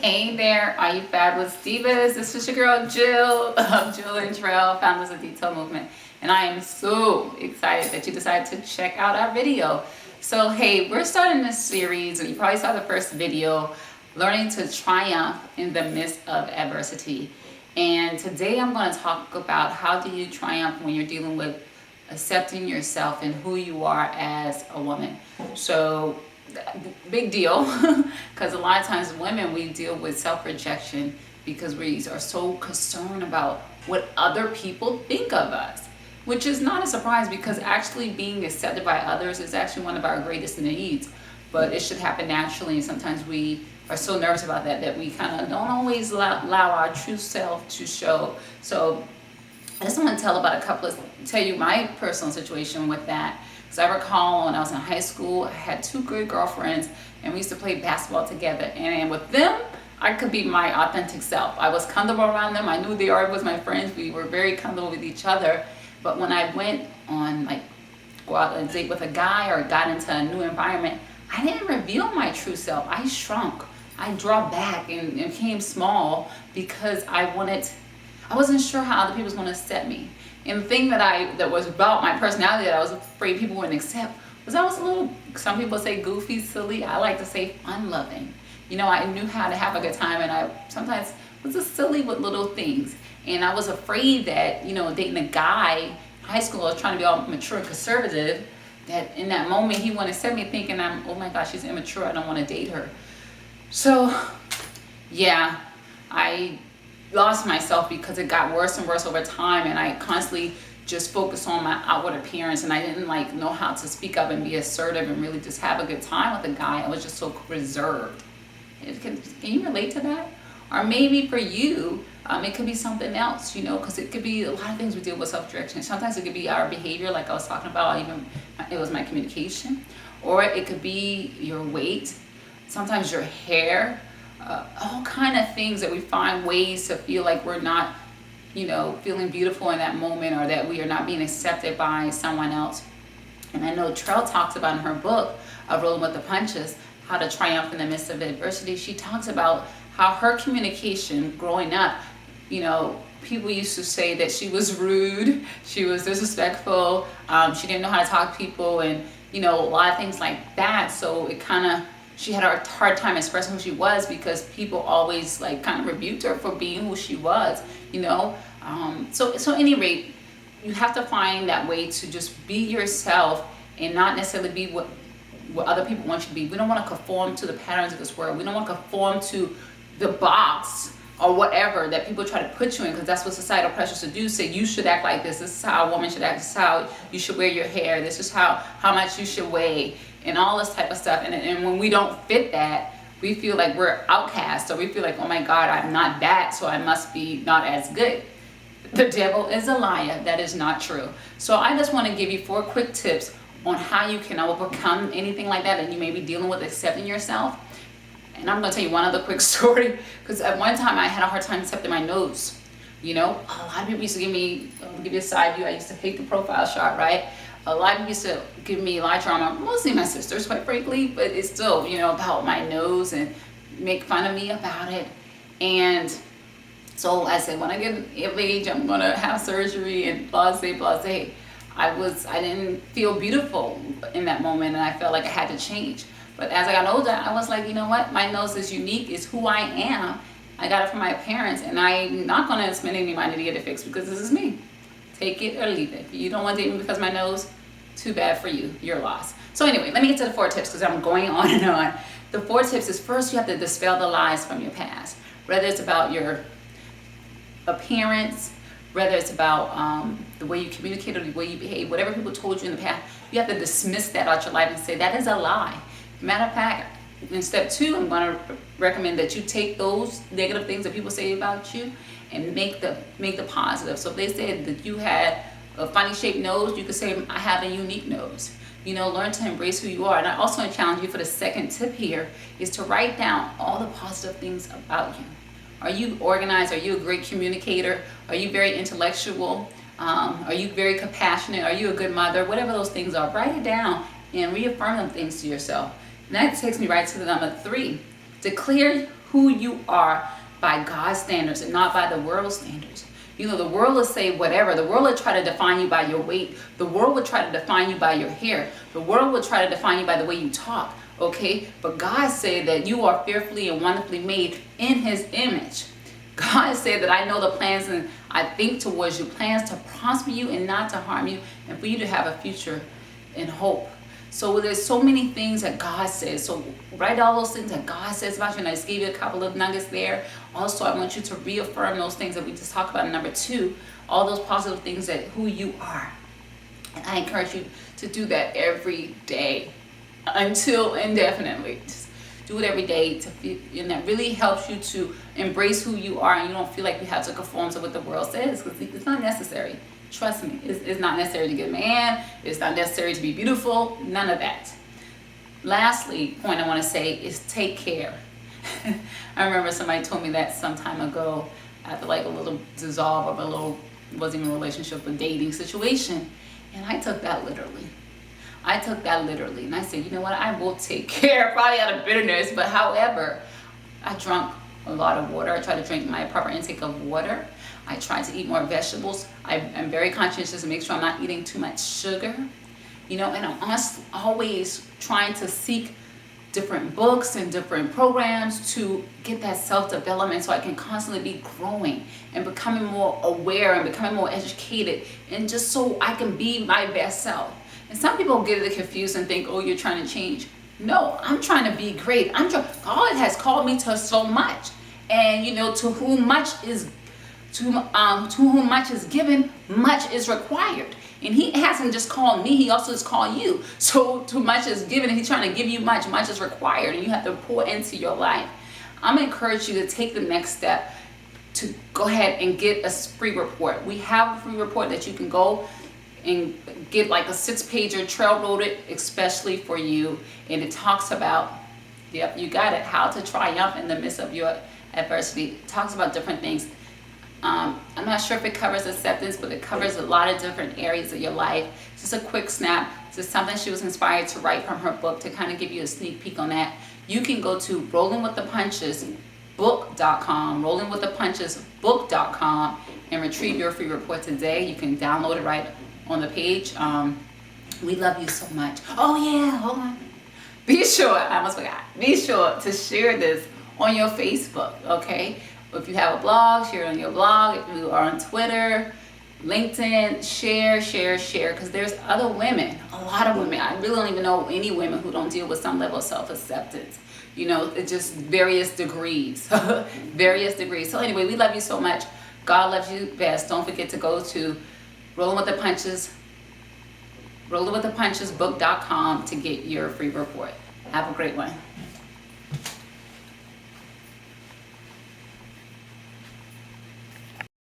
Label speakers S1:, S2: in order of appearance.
S1: Hey there, are you fabulous divas? This is your girl Jill of Jill and Trail, founders of Detail Movement, and I am so excited that you decided to check out our video. So hey, we're starting this series, and you probably saw the first video, learning to triumph in the midst of adversity. And today I'm going to talk about how do you triumph when you're dealing with accepting yourself and who you are as a woman. So big deal, because a lot of times women, we deal with self-rejection because we are so concerned about what other people think of us, which is not a surprise because actually being accepted by others is actually one of our greatest needs, but it should happen naturally, and sometimes we are so nervous about that we kind of don't always allow our true self to show. So I just want to tell you my personal situation with that. So I recall when I was in high school, I had two good girlfriends, and we used to play basketball together. And with them, I could be my authentic self. I was comfortable around them. I knew they already was my friends. We were very comfortable with each other. But when I went on, go out on a date with a guy or got into a new environment, I didn't reveal my true self. I shrunk. I draw back and became small because I wasn't sure how other people was going to accept me. And the thing that was about my personality that I was afraid people wouldn't accept was I was a little, some people say goofy, silly. I like to say fun-loving. You know, I knew how to have a good time, and I sometimes was just silly with little things. And I was afraid that, dating a guy in high school, I was trying to be all mature and conservative, that in that moment he wouldn't accept me, thinking oh my gosh, she's immature, I don't want to date her. So yeah, I lost myself because it got worse and worse over time, and I constantly just focused on my outward appearance, and I didn't know how to speak up and be assertive and really just have a good time with a guy. I was just so reserved. Can you relate to that? Or maybe for you, it could be something else, because it could be a lot of things we deal with self-direction. Sometimes it could be our behavior, like I was talking about, even it was my communication, or it could be your weight, sometimes your hair, all kind of things that we find ways to feel like we're not, feeling beautiful in that moment, or that we are not being accepted by someone else. And I know Trail talks about in her book, Rolling with the Punches, how to triumph in the midst of adversity. She talks about how her communication growing up, people used to say that she was rude, she was disrespectful, she didn't know how to talk to people, and, a lot of things like that. So she had a hard time expressing who she was because people always kind of rebuked her for being who she was, So at any rate, you have to find that way to just be yourself and not necessarily be what other people want you to be. We don't want to conform to the patterns of this world. We don't want to conform to the box or whatever that people try to put you in, because that's what societal pressures to do. Say you should act like this. This is how a woman should act. This is how you should wear your hair. This is how much you should weigh, and all this type of stuff. And when we don't fit that, we feel like we're outcast, or we feel like, oh my God, I'm not that, so I must be not as good. The devil is a liar. That is not true. So I just want to give you 4 quick tips on how you can overcome anything like that you may be dealing with accepting yourself. And I'm going to tell you one other quick story, because at one time I had a hard time accepting my nose. A lot of people used to give me, I'll give you a side view, I used to hate the profile shot, right? A lot of people used to give me a lot of drama, mostly my sisters, quite frankly, but it's still, about my nose and make fun of me about it. And so I said, when I get of age, I'm going to have surgery and blase, blase. I didn't feel beautiful in that moment, and I felt like I had to change. But as I got older, I was like, you know what? My nose is unique. It's who I am. I got it from my parents, and I'm not going to spend any money to get it fixed because this is me. Take it or leave it. If you don't want to date me because of my nose, too bad for you. Your loss. So anyway, let me get to the 4 tips because I'm going on and on. The 4 tips is, first, you have to dispel the lies from your past. Whether it's about your appearance, whether it's about the way you communicate or the way you behave, whatever people told you in the past, you have to dismiss that out your life and say, that is a lie. Matter of fact, in step 2, I'm going to recommend that you take those negative things that people say about you and make the positive. So if they said that you had a funny shaped nose, you could say, I have a unique nose. Learn to embrace who you are. And I also want to challenge you for the second tip here is to write down all the positive things about you. Are you organized? Are you a great communicator? Are you very intellectual? Are you very compassionate? Are you a good mother? Whatever those things are, write it down and reaffirm them things to yourself. And that takes me right to the number 3. Declare who you are by God's standards and not by the world's standards. You know, the world will say whatever. The world will try to define you by your weight. The world will try to define you by your hair. The world will try to define you by the way you talk, okay? But God said that you are fearfully and wonderfully made in his image. God said that I know the plans and I think towards you, plans to prosper you and not to harm you, and for you to have a future and hope. So there's so many things that God says. So write all those things that God says about you. And I just gave you a couple of nuggets there. Also, I want you to reaffirm those things that we just talked about in number 2, all those positive things that who you are. And I encourage you to do that every day until indefinitely. Just do it every day to feel, and that really helps you to embrace who you are, and you don't feel like you have to conform to what the world says, because it's not necessary. Trust me, it's not necessary to get a man. It's not necessary to be beautiful. None of that. Lastly, point I want to say is take care. I remember somebody told me that some time ago after like a little dissolve of a little, wasn't even a relationship, a dating situation. And I took that literally. And I said, you know what, I will take care, probably out of bitterness, but however, I drank a lot of water. I try to drink my proper intake of water. I try to eat more vegetables. I'm very conscientious to make sure I'm not eating too much sugar, you know, and I'm always trying to seek different books and different programs to get that self-development so I can constantly be growing and becoming more aware and becoming more educated, and just so I can be my best self. And some people get it confused and think, oh, you're trying to change. No, I'm trying to be great. God has called me to so much, and you know, to whom much is given, much is required. And he hasn't just called me, he also has called you. So too much is given, and he's trying to give you much is required, and you have to pour into your life. I'm gonna encourage you to take the next step to go ahead and get a free report. We have a free report that you can go and get, like a 6-pager, trail loaded especially for you, and it talks about, yep, you got it, how to triumph in the midst of your adversity. It talks about different things. I'm not sure if it covers acceptance, but it covers a lot of different areas of your life. Just a quick snap. Just something she was inspired to write from her book to kind of give you a sneak peek on that. You can go to rollingwiththepunchesbook.com, rollingwiththepunchesbook.com, and retrieve your free report today. You can download it right on the page. We love you so much. Oh yeah, hold on. Be sure, I almost forgot. Be sure to share this on your Facebook, okay? If you have a blog, share it on your blog. If you are on Twitter, LinkedIn, share, because there's other women, a lot of women. I really don't even know any women who don't deal with some level of self-acceptance. You know, it's just various degrees, various degrees. So anyway, we love you so much. God loves you best. Don't forget to go to rollingwiththepunchesbook.com to get your free report. Have a great one.